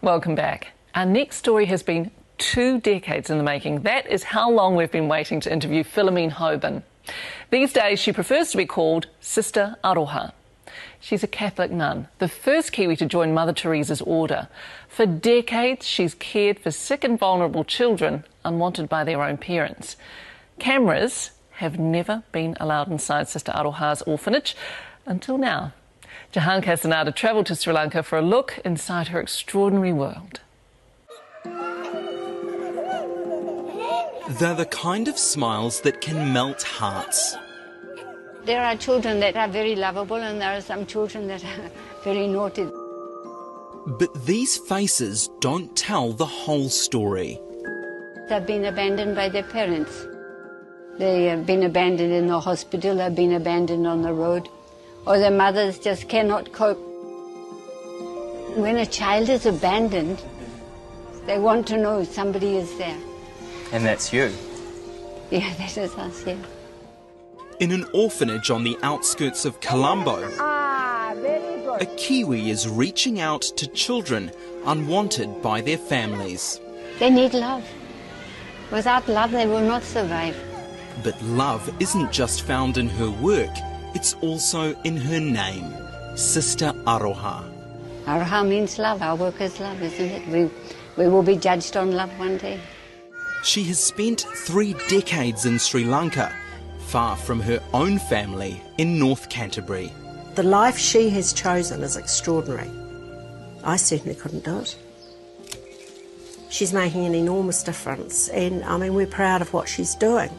Welcome back. Our next story has been 2 decades in the making. That is how long we've been waiting to interview Philomene Hoban. These days she prefers to be called Sister Aroha. She's a Catholic nun, the first Kiwi to join Mother Teresa's order. For decades she's cared for sick and vulnerable children unwanted by their own parents. Cameras have never been allowed inside Sister Aroha's orphanage until now. Jahan Castaneda travelled to Sri Lanka for a look inside her extraordinary world. They're the kind of smiles that can melt hearts. There are children that are very lovable and there are some children that are very naughty. But these faces don't tell the whole story. They've been abandoned by their parents. They have been abandoned in the hospital, they've been abandoned on the road, or their mothers just cannot cope. When a child is abandoned, they want to know somebody is there. And that's you? Yeah, that is us, yeah. In an orphanage on the outskirts of Colombo, Very good. a Kiwi is reaching out to children unwanted by their families. They need love. Without love, they will not survive. But love isn't just found in her work, it's also in her name, Sister Aroha. Aroha means love. Our work is love, isn't it? We will be judged on love one day. She has spent 3 decades in Sri Lanka, far from her own family in North Canterbury. The life she has chosen is extraordinary. I certainly couldn't do it. She's making an enormous difference, and I mean, we're proud of what she's doing.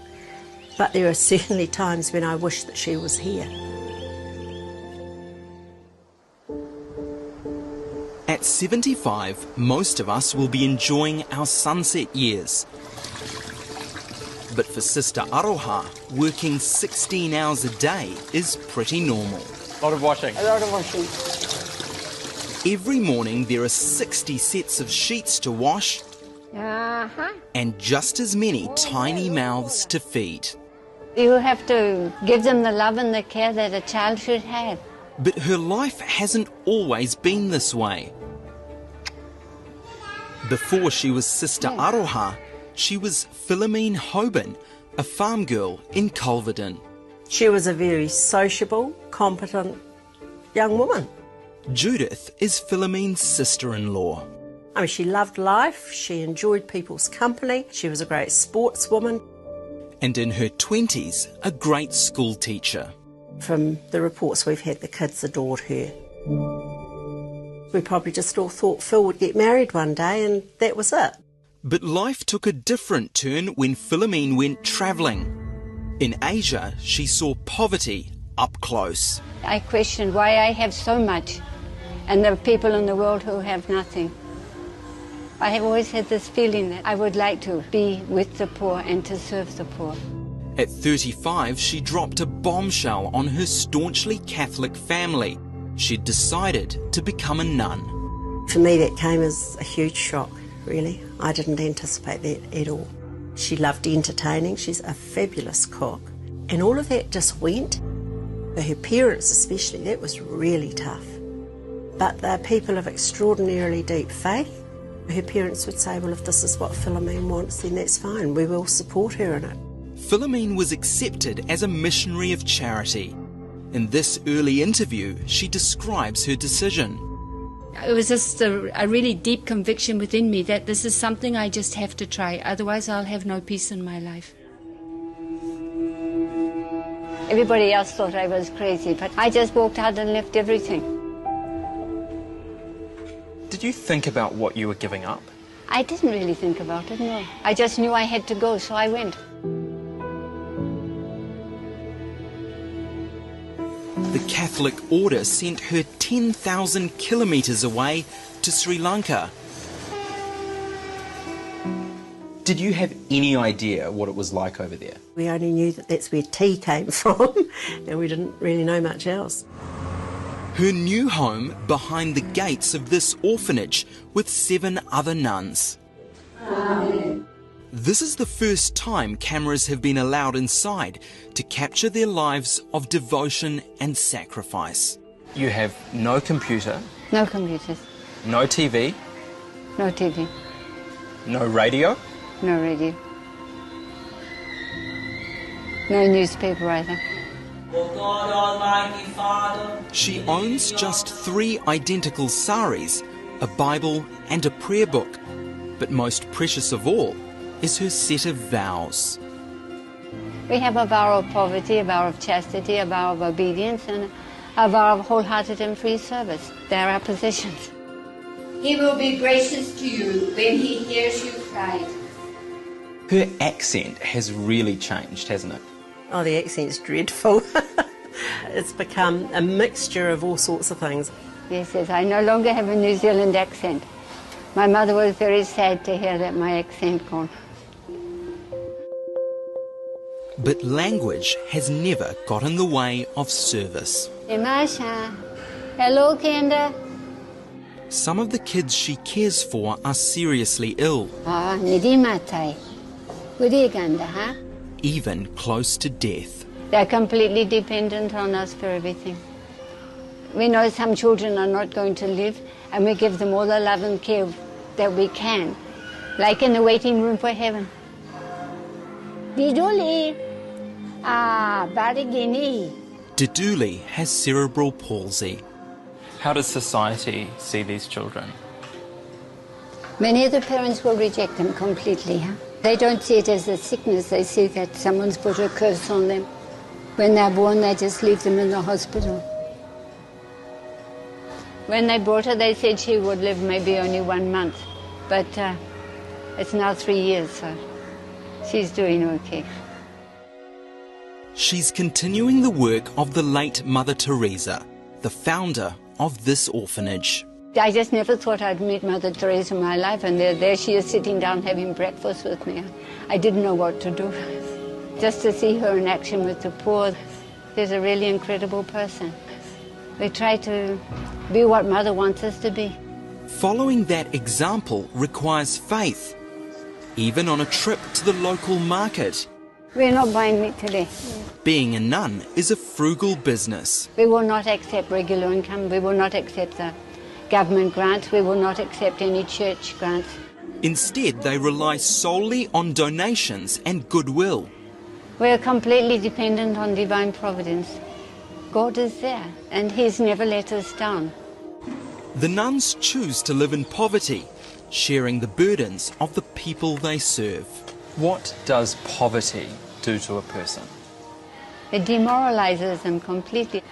But there are certainly times when I wish that she was here. At 75, most of us will be enjoying our sunset years. But for Sister Aroha, working 16 hours a day is pretty normal. A lot of washing. A lot of washing. Every morning there are 60 sets of sheets to wash and just as many tiny mouths to feed. You have to give them the love and the care that a child should have. But her life hasn't always been this way. Before she was Sister Aroha, she was Philomene Hoban, a farm girl in Culverden. She was a very sociable, competent young woman. Judith is Philomene's sister-in-law. I mean, she loved life, she enjoyed people's company, she was a great sportswoman. And in her 20s, a great school teacher. From the reports we've had, the kids adored her. We probably just all thought Phil would get married one day and that was it. But life took a different turn when Philomene went travelling. In Asia, she saw poverty up close. I questioned why I have so much and there are people in the world who have nothing. I have always had this feeling that I would like to be with the poor and to serve the poor. At 35, she dropped a bombshell on her staunchly Catholic family. She'd decided to become a nun. For me, that came as a huge shock, really. I didn't anticipate that at all. She loved entertaining. She's a fabulous cook. And all of that just went. For her parents especially, that was really tough. But they're people of extraordinarily deep faith. Her parents would say, well, if this is what Philomene wants, then that's fine. We will support her in it. Philomene was accepted as a missionary of charity. In this early interview, she describes her decision. It was just a really deep conviction within me that this is something I just have to try, otherwise I'll have no peace in my life. Everybody else thought I was crazy, but I just walked out and left everything. Did you think about what you were giving up? I didn't really think about it, no. I just knew I had to go, so I went. The Catholic order sent her 10,000 kilometres away to Sri Lanka. Did you have any idea what it was like over there? We only knew that that's where tea came from, and we didn't really know much else. Her new home behind the gates of this orphanage with 7 other nuns. Amen. This is the first time cameras have been allowed inside to capture their lives of devotion and sacrifice. You have no computer, No computers. no TV, No TV, No radio? no radio. No newspaper either. O God, Almighty Father, She owns just 3 identical saris, a Bible and a prayer book. But most precious of all is her set of vows. We have a vow of poverty, a vow of chastity, a vow of obedience, and a vow of wholehearted and free service. They're our positions. He will be gracious to you when he hears you cry. Her accent has really changed, hasn't it? Oh, the accent's dreadful. It's become a mixture of all sorts of things. Yes, yes, I no longer have a New Zealand accent. My mother was very sad to hear that my accent gone. But language has never got in the way of service. Hey, Masha. Hello, Kenda. Some of the kids she cares for are seriously ill, Ah, nidi matai. Gudi ganda, huh? even close to death. They're completely dependent on us for everything. We know some children are not going to live, and we give them all the love and care that we can, like in the waiting room for heaven. Diduli, barigini. Diduli has cerebral palsy. How does society see these children? Many of the parents will reject them completely. Huh? They don't see it as a sickness. They see that someone's put a curse on them. When they're born, they just leave them in the hospital. When they brought her, they said she would live maybe only 1 month. But it's now 3 years, so she's doing okay. She's continuing the work of the late Mother Theresa, the founder of this orphanage. I just never thought I'd meet Mother Theresa in my life, and there she is sitting down having breakfast with me. I didn't know what to do. Just to see her in action with the poor, she's a really incredible person. We try to be what Mother wants us to be. Following that example requires faith, even on a trip to the local market. We're not buying meat today. Being a nun is a frugal business. We will not accept regular income. We will not accept the government grants. We will not accept any church grants. Instead, they rely solely on donations and goodwill. We are completely dependent on divine providence. God is there, and He's never let us down. The nuns choose to live in poverty, sharing the burdens of the people they serve. What does poverty do to a person? It demoralizes them completely.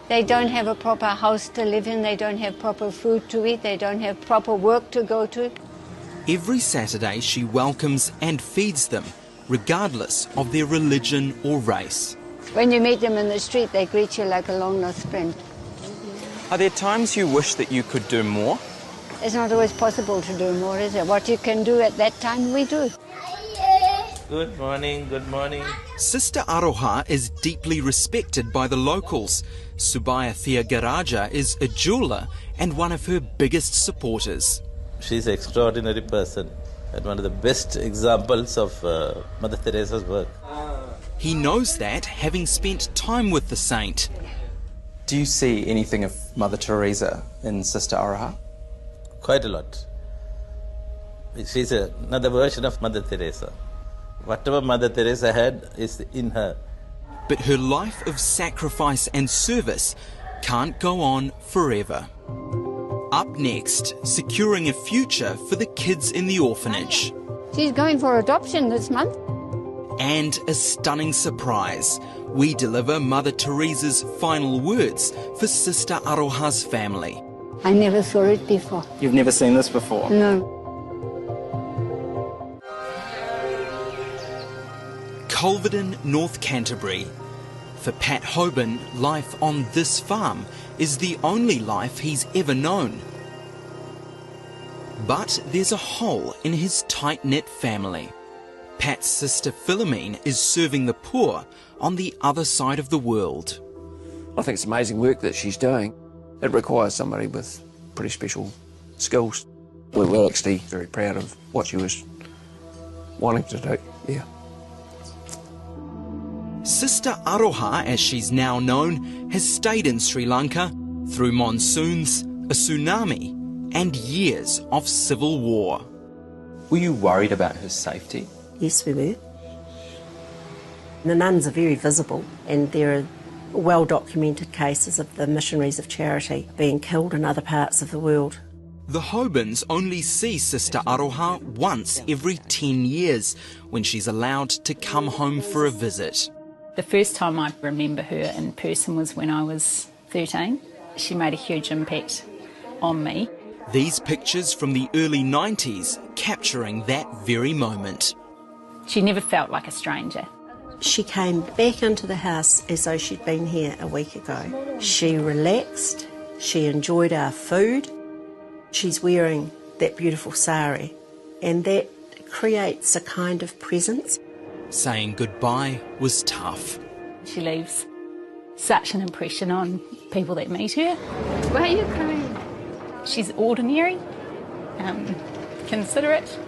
They don't have a proper house to live in, they don't have proper food to eat, they don't have proper work to go to. Every Saturday she welcomes and feeds them, regardless of their religion or race. When you meet them in the street, they greet you like a long-lost friend. Are there times you wish that you could do more? It's not always possible to do more, is it? What you can do at that time, we do. good morning, good morning. Sister Aroha is deeply respected by the locals. Subaya Thiagaraja is a jeweler and one of her biggest supporters. She's an extraordinary person and one of the best examples of Mother Teresa's work. He knows that, having spent time with the saint. Do you see anything of Mother Teresa in Sister Aroha? Quite a lot. She's another version of Mother Teresa. Whatever Mother Teresa had is in her. But her life of sacrifice and service can't go on forever. Up next, securing a future for the kids in the orphanage. She's going for adoption this month. And a stunning surprise. We deliver Mother Teresa's final words for Sister Aroha's family. I never saw it before. You've never seen this before? No. Culverden, North Canterbury. For Pat Hoban, life on this farm is the only life he's ever known. But there's a hole in his tight-knit family. Pat's sister Philomene is serving the poor on the other side of the world. I think it's amazing work that she's doing. It requires somebody with pretty special skills. We're actually very proud of what she was wanting to do, yeah. Sister Aroha, as she's now known, has stayed in Sri Lanka through monsoons, a tsunami and years of civil war. Were you worried about her safety? Yes, we were. The nuns are very visible, and there are well-documented cases of the missionaries of charity being killed in other parts of the world. The Hobans only see Sister Aroha once every 10 years, when she's allowed to come home for a visit. The first time I remember her in person was when I was 13. She made a huge impact on me. These pictures from the early 90s capturing that very moment. She never felt like a stranger. She came back into the house as though she'd been here a week ago. She relaxed, she enjoyed our food. She's wearing that beautiful sari, and that creates a kind of presence. Saying goodbye was tough. She leaves such an impression on people that meet her. Why are you crying? She's ordinary, considerate,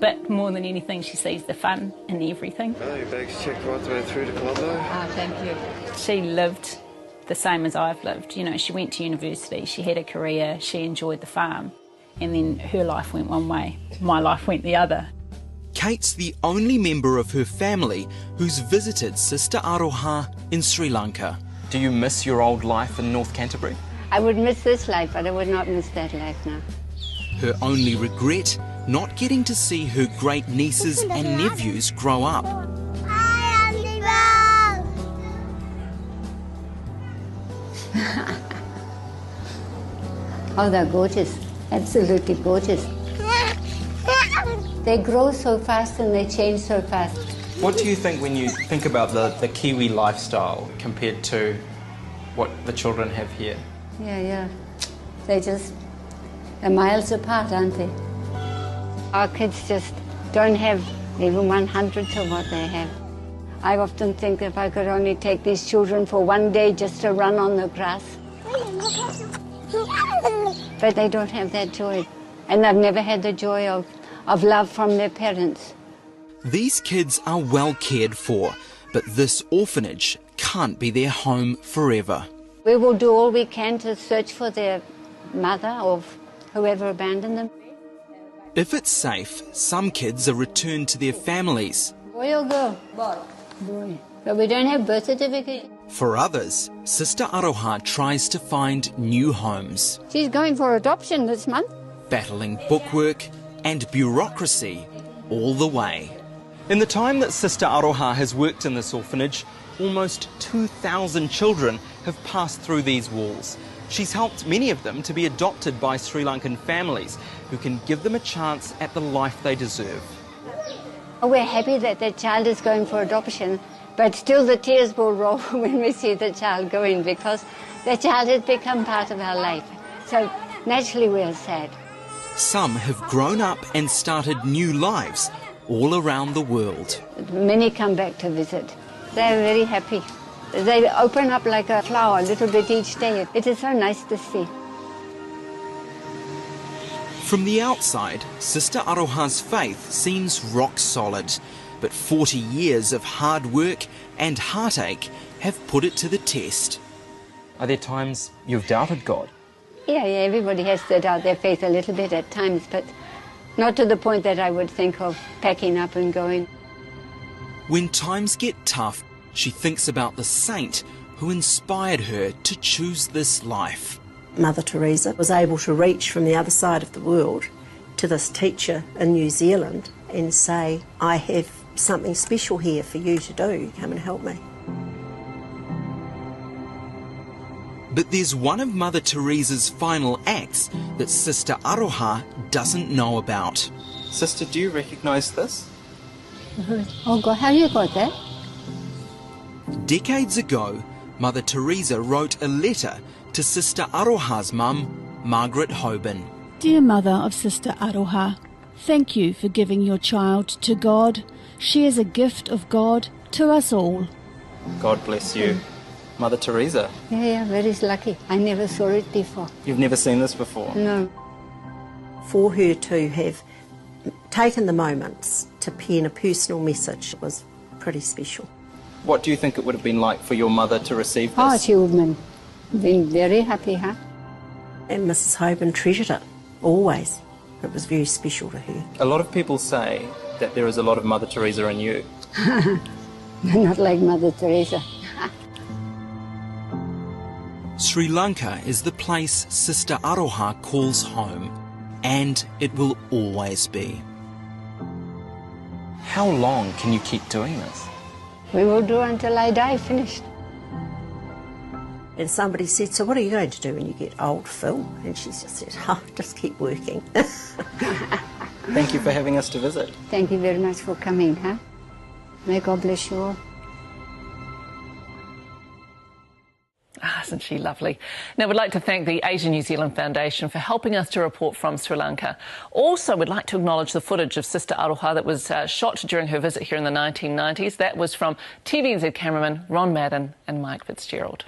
but more than anything she sees the fun in everything. Oh, your bag's checked right the way through to Colombo. Oh, thank you. She lived the same as I've lived. You know, she went to university, she had a career, she enjoyed the farm, and then her life went one way, my life went the other. Kate's the only member of her family who's visited Sister Aroha in Sri Lanka. Do you miss your old life in North Canterbury? I would miss this life, but I would not miss that life now. Her only regret, not getting to see her great nieces and nephews grow up. Oh, they're gorgeous. Absolutely gorgeous. They grow so fast and they change so fast. What do you think when you think about the Kiwi lifestyle compared to what the children have here? Yeah. They're miles apart, aren't they? Our kids just don't have even 1/100th of what they have. I often think if I could only take these children for one day just to run on the grass. But they don't have that joy. And they've never had the joy of love from their parents. These kids are well cared for, but this orphanage can't be their home forever. We will do all we can to search for their mother or whoever abandoned them. If it's safe, some kids are returned to their families. Boy or girl? Boy. But we don't have birth certificate. For others, Sister Aroha tries to find new homes. She's going for adoption this month. Battling bookwork and bureaucracy all the way. In the time that Sister Aroha has worked in this orphanage, almost 2,000 children have passed through these walls. She's helped many of them to be adopted by Sri Lankan families who can give them a chance at the life they deserve. We're happy that the child is going for adoption, but still the tears will roll when we see the child going because the child has become part of our life. So naturally we are sad. Some have grown up and started new lives all around the world. Many come back to visit. They're very happy. They open up like a flower, a little bit each day. It is so nice to see. From the outside, Sister Aroha's faith seems rock solid, but 40 years of hard work and heartache have put it to the test. Are there times you've doubted God? Yeah, everybody has to doubt their faith a little bit at times, but not to the point that I would think of packing up and going. When times get tough, she thinks about the saint who inspired her to choose this life. Mother Theresa was able to reach from the other side of the world to this teacher in New Zealand and say, I have something special here for you to do, come and help me. But there's one of Mother Teresa's final acts that Sister Aroha doesn't know about. Sister, do you recognise this? Oh God, how you got that? Decades ago, Mother Theresa wrote a letter to Sister Aroha's mum, Margaret Hoban. Dear Mother of Sister Aroha, thank you for giving your child to God. She is a gift of God to us all. God bless you. Mother Theresa. Yeah, very lucky. I never saw it before. You've never seen this before? No. For her to have taken the moments to pen a personal message was pretty special. What do you think it would have been like for your mother to receive this? Oh, she would have been very happy, huh? And Mrs. Hoban treasured it, always. It was very special to her. A lot of people say that there is a lot of Mother Teresa in you. Not like Mother Teresa. Sri Lanka is the place Sister Aroha calls home, and it will always be. How long can you keep doing this? We will do until I die, finished. And somebody said, so what are you going to do when you get old, Phil? And she just said, just keep working. Thank you for having us to visit. Thank you very much for coming, huh? May God bless you all. Isn't she lovely? Now, we'd like to thank the Asian New Zealand Foundation for helping us to report from Sri Lanka. Also, we'd like to acknowledge the footage of Sister Aroha that was shot during her visit here in the 1990s. That was from TVNZ cameraman Ron Madden and Mike Fitzgerald.